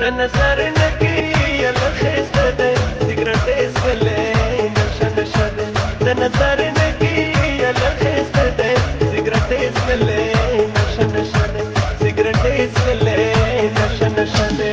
نظر نکی الخیست ده سیگرت اسکله نشه نشه ده نظر نکی الخیست ده سیگرت اسکله نشه نشه ده سیگرت اسکله نشه نشه ده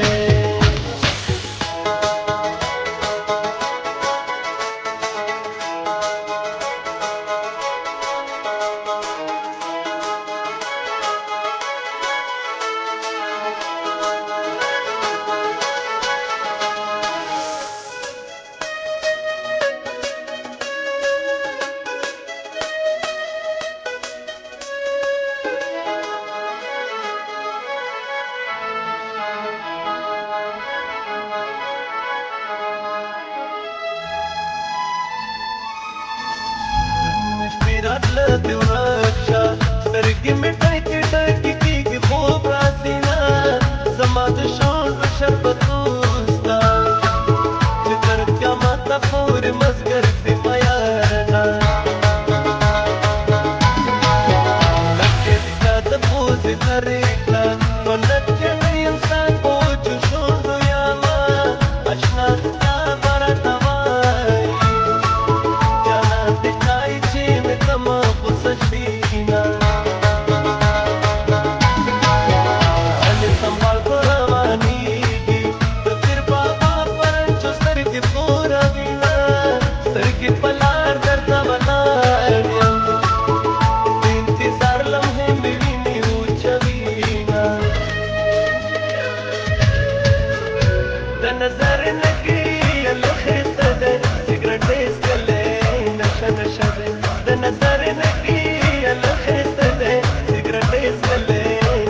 راتلته ورکشه سترګې مې ډکې ډکې کېږي خوب راسي نه زما د شونډو شربتو ستا چې تر قیامته پورې مزګر سي ما یاره لکې ستا د پوزې لرې کړه نو لکې مې انسان په وچو شونډو یاما اشنا ستا به راته وایي جانان دې ښایي چې مې زما غوسه شوینه هلې سنبال به روانېږي د پیر بابا په رنچو سترګې پوروینه سترګې په لار درته ولاړ یم د انتظار لمحې مې وینې وچوینه د نظر نکي الخیسته ده سګرټ ایستلی نشه نشه ده د نظر نکي الخیسته ده سګرټ ایستلی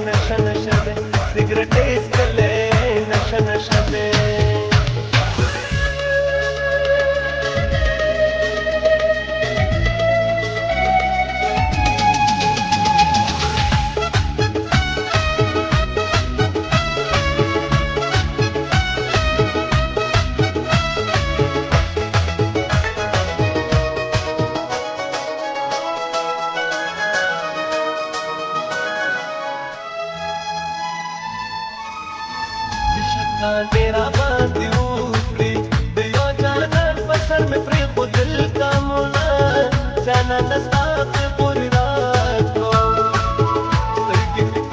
نشه نشه ده سګرټ ایستلی نشه نشه ده ډېر باندې وکړي د یو جانان په سر مې پرېښودل